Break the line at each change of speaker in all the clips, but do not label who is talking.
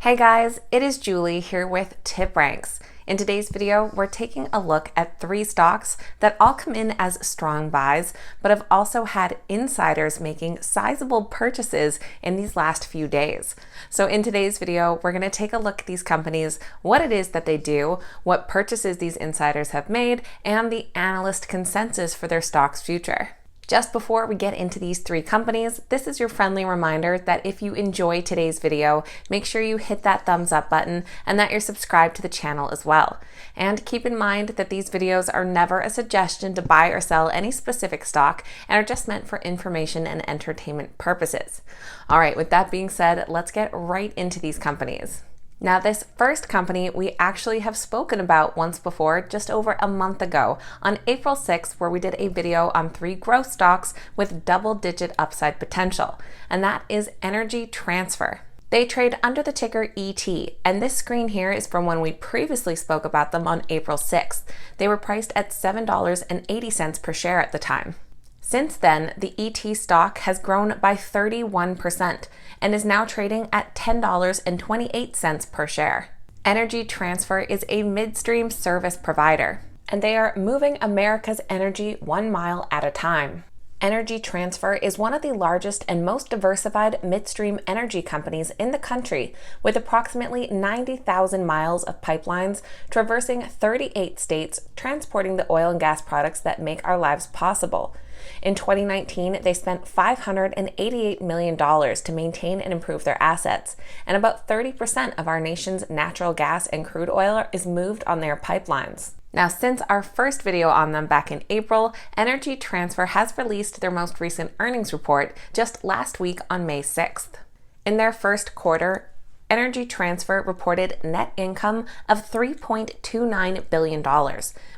Hey guys, it is Julie here with TipRanks. In today's video, we're taking a look at 3 stocks that all come in as strong buys, but have also had insiders making sizable purchases in these last few days. So in today's video, we're going to take a look at these companies, what it is that they do, what purchases these insiders have made, and the analyst consensus for their stock's future. Just before we get into these 3 companies, this is your friendly reminder that if you enjoy today's video, make sure you hit that thumbs up button and that you're subscribed to the channel as well. And keep in mind that these videos are never a suggestion to buy or sell any specific stock and are just meant for information and entertainment purposes. All right, with that being said, let's get right into these companies. Now, this first company we actually have spoken about once before, just over a month ago, on April 6th, where we did a video on 3 growth stocks with double-digit upside potential, and that is Energy Transfer. They trade under the ticker ET, and this screen here is from when we previously spoke about them on April 6th. They were priced at $7.80 per share at the time. Since then, the ET stock has grown by 31% and is now trading at $10.28 per share. Energy Transfer is a midstream service provider, and they are moving America's energy 1 mile at a time. Energy Transfer is one of the largest and most diversified midstream energy companies in the country, with approximately 90,000 miles of pipelines traversing 38 states, transporting the oil and gas products that make our lives possible. In 2019, they spent $588 million to maintain and improve their assets, and about 30% of our nation's natural gas and crude oil is moved on their pipelines. Now, since our first video on them back in April, Energy Transfer has released their most recent earnings report just last week on May 6th. In their first quarter, Energy Transfer reported net income of $3.29 billion,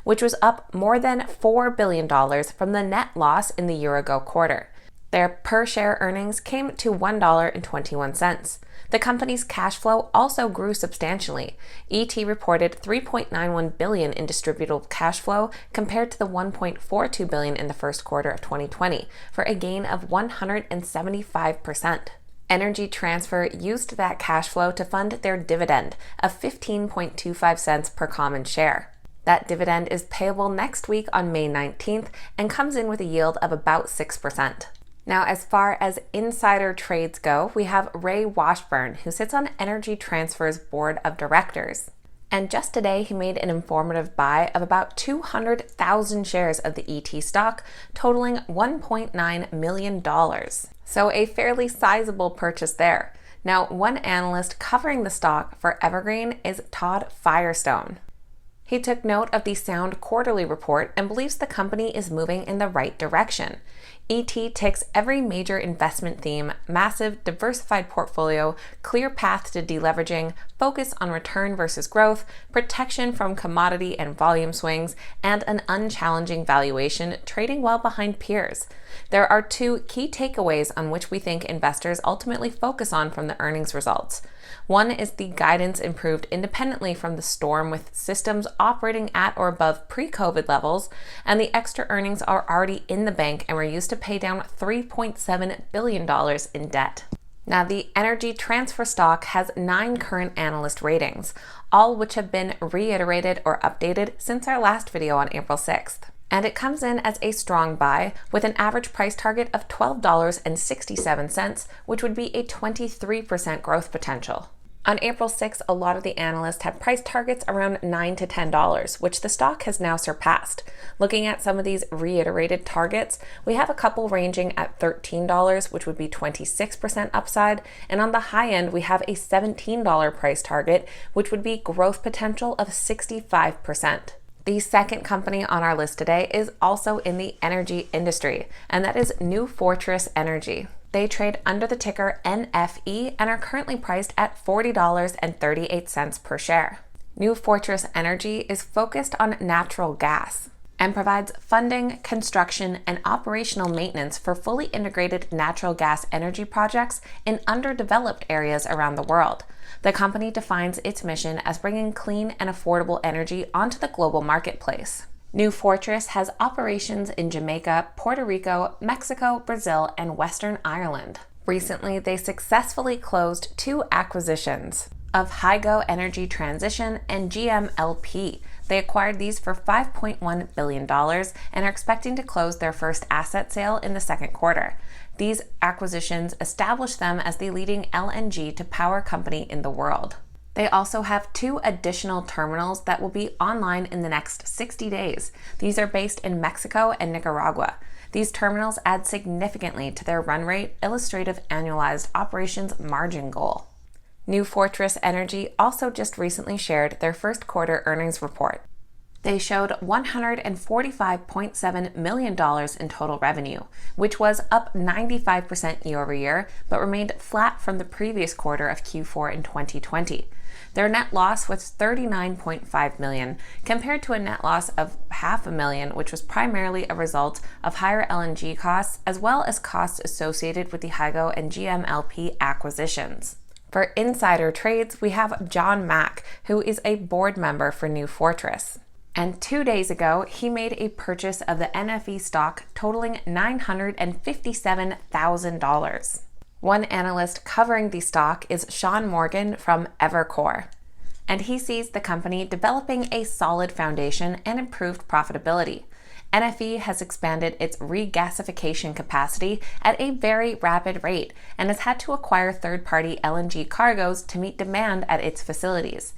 which was up more than $4 billion from the net loss in the year-ago quarter. Their per-share earnings came to $1.21. The company's cash flow also grew substantially. ET reported $3.91 billion in distributable cash flow compared to the $1.42 billion in the first quarter of 2020, for a gain of 175%. Energy Transfer used that cash flow to fund their dividend of 15.25 cents per common share. That dividend is payable next week on May 19th and comes in with a yield of about 6%. Now, as far as insider trades go, we have Ray Washburn, who sits on Energy Transfer's board of directors. And just today, he made an informative buy of about 200,000 shares of the ET stock, totaling $1.9 million. So a fairly sizable purchase there. Now, one analyst covering the stock for Evergreen is Todd Firestone. He took note of the sound quarterly report and believes the company is moving in the right direction. ET ticks every major investment theme: massive, diversified portfolio, clear path to deleveraging, focus on return versus growth, protection from commodity and volume swings, and an unchallenging valuation, trading well behind peers. There are 2 key takeaways on which we think investors ultimately focus on from the earnings results. One is the guidance improved independently from the storm, with systems operating at or above pre-COVID levels, and the extra earnings are already in the bank and were used to pay down $3.7 billion in debt. Now, the Energy Transfer stock has 9 current analyst ratings, all which have been reiterated or updated since our last video on April 6th. And it comes in as a strong buy with an average price target of $12.67, which would be a 23% growth potential. On April 6th, a lot of the analysts had price targets around $9 to $10, which the stock has now surpassed. Looking at some of these reiterated targets, we have a couple ranging at $13, which would be 26% upside, and on the high end, we have a $17 price target, which would be growth potential of 65%. The second company on our list today is also in the energy industry, and that is New Fortress Energy. They trade under the ticker NFE and are currently priced at $40.38 per share. New Fortress Energy is focused on natural gas and provides funding, construction, and operational maintenance for fully integrated natural gas energy projects in underdeveloped areas around the world. The company defines its mission as bringing clean and affordable energy onto the global marketplace. New Fortress has operations in Jamaica, Puerto Rico, Mexico, Brazil, and Western Ireland. Recently, they successfully closed 2 acquisitions. of Hygo Energy Transition and GMLP. They acquired these for $5.1 billion and are expecting to close their first asset sale in the second quarter. These acquisitions establish them as the leading LNG to power company in the world. They also have 2 additional terminals that will be online in the next 60 days. These are based in Mexico and Nicaragua. These terminals add significantly to their run rate illustrative annualized operations margin goal. New Fortress Energy also just recently shared their first quarter earnings report. They showed $145.7 million in total revenue, which was up 95% year over year, but remained flat from the previous quarter of Q4 in 2020. Their net loss was $39.5 million, compared to a net loss of $500,000, which was primarily a result of higher LNG costs, as well as costs associated with the Hygo and GMLP acquisitions. For insider trades, we have John Mack, who is a board member for New Fortress. And 2 days ago, he made a purchase of the NFE stock totaling $957,000. One analyst covering the stock is Sean Morgan from Evercore, and he sees the company developing a solid foundation and improved profitability. NFE has expanded its regasification capacity at a very rapid rate and has had to acquire third-party LNG cargoes to meet demand at its facilities.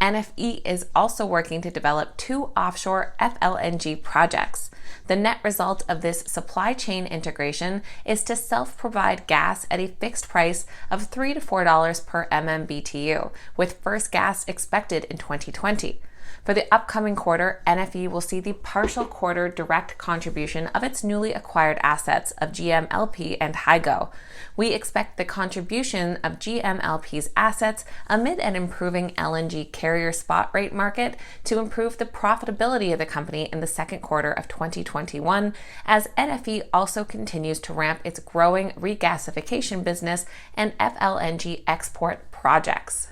NFE is also working to develop 2 offshore FLNG projects. The net result of this supply chain integration is to self-provide gas at a fixed price of $3 to $4 per MMBTU, with first gas expected in 2020. For the upcoming quarter, NFE will see the partial quarter direct contribution of its newly acquired assets of GMLP and Hygo. We expect the contribution of GMLP's assets amid an improving LNG carrier spot rate market to improve the profitability of the company in the second quarter of 2021, as NFE also continues to ramp its growing regasification business and FLNG export projects.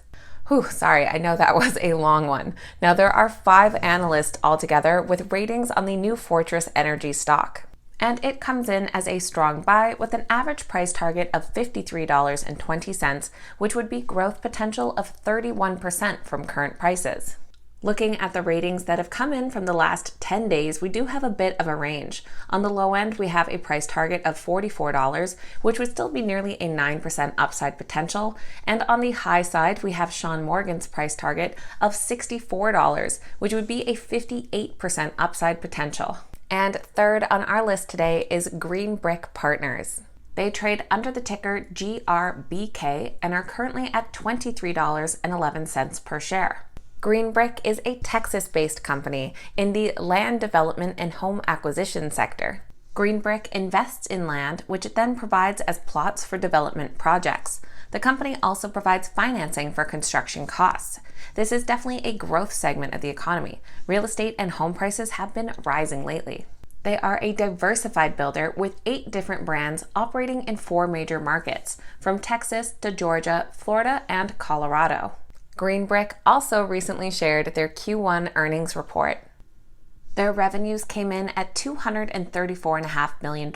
Sorry, I know that was a long one. Now, there are 5 analysts altogether with ratings on the New Fortress Energy stock. And it comes in as a strong buy with an average price target of $53.20, which would be growth potential of 31% from current prices. Looking at the ratings that have come in from the last 10 days, we do have a bit of a range. On the low end, we have a price target of $44, which would still be nearly a 9% upside potential. And on the high side, we have Sean Morgan's price target of $64, which would be a 58% upside potential. And third on our list today is Green Brick Partners. They trade under the ticker GRBK and are currently at $23.11 per share. Green Brick is a Texas-based company in the land development and home acquisition sector. Green Brick invests in land, which it then provides as plots for development projects. The company also provides financing for construction costs. This is definitely a growth segment of the economy. Real estate and home prices have been rising lately. They are a diversified builder with 8 different brands operating in 4 major markets, from Texas to Georgia, Florida, and Colorado. Green Brick also recently shared their Q1 earnings report. Their revenues came in at $234.5 million,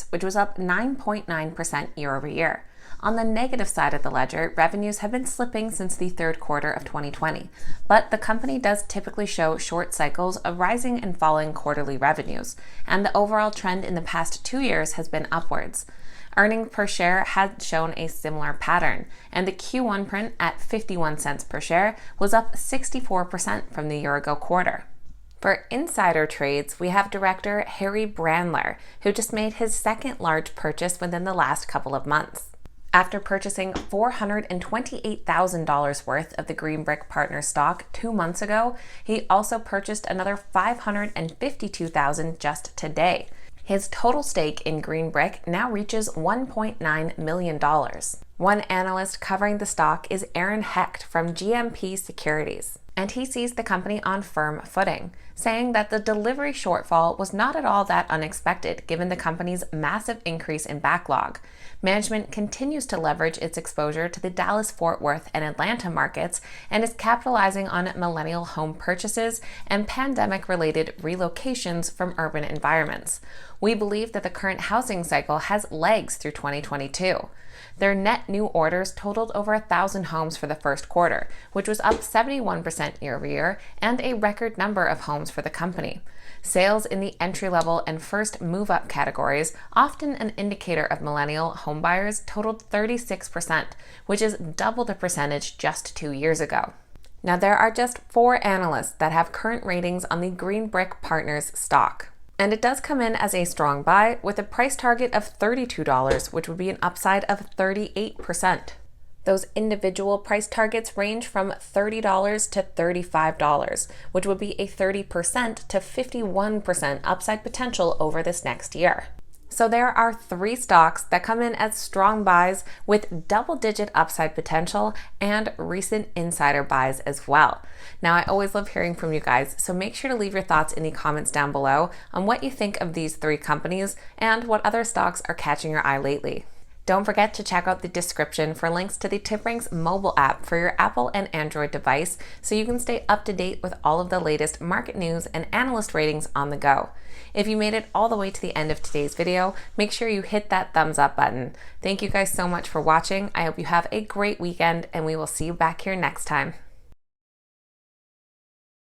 which was up 9.9% year over year. On the negative side of the ledger, revenues have been slipping since the third quarter of 2020, but the company does typically show short cycles of rising and falling quarterly revenues, and the overall trend in the past 2 years has been upwards. Earnings per share had shown a similar pattern, and the Q1 print at 51 cents per share was up 64% from the year-ago quarter. For insider trades, we have director Harry Brandler, who just made his second large purchase within the last couple of months. After purchasing $428,000 worth of the Green Brick Partners stock 2 months ago, he also purchased another $552,000 just today. His total stake in Green Brick now reaches $1.9 million. One analyst covering the stock is Aaron Hecht from GMP Securities, and he sees the company on firm footing, saying that the delivery shortfall was not at all that unexpected given the company's massive increase in backlog. Management continues to leverage its exposure to the Dallas-Fort Worth and Atlanta markets and is capitalizing on millennial home purchases and pandemic-related relocations from urban environments. We believe that the current housing cycle has legs through 2022. Their net new orders totaled over 1,000 homes for the first quarter, which was up 71% year over year and a record number of homes for the company. Sales in the entry-level and first move-up categories, often an indicator of millennial homebuyers, totaled 36%, which is double the percentage just 2 years ago. Now, there are just 4 analysts that have current ratings on the Green Brick Partners stock. And it does come in as a strong buy with a price target of $32, which would be an upside of 38%. Those individual price targets range from $30 to $35, which would be a 30% to 51% upside potential over this next year. So there are 3 stocks that come in as strong buys with double-digit upside potential and recent insider buys as well. Now, I always love hearing from you guys, so make sure to leave your thoughts in the comments down below on what you think of these 3 companies and what other stocks are catching your eye lately. Don't forget to check out the description for links to the TipRanks mobile app for your Apple and Android device so you can stay up to date with all of the latest market news and analyst ratings on the go. If you made it all the way to the end of today's video, make sure you hit that thumbs up button. Thank you guys so much for watching. I hope you have a great weekend, and we will see you back here next time.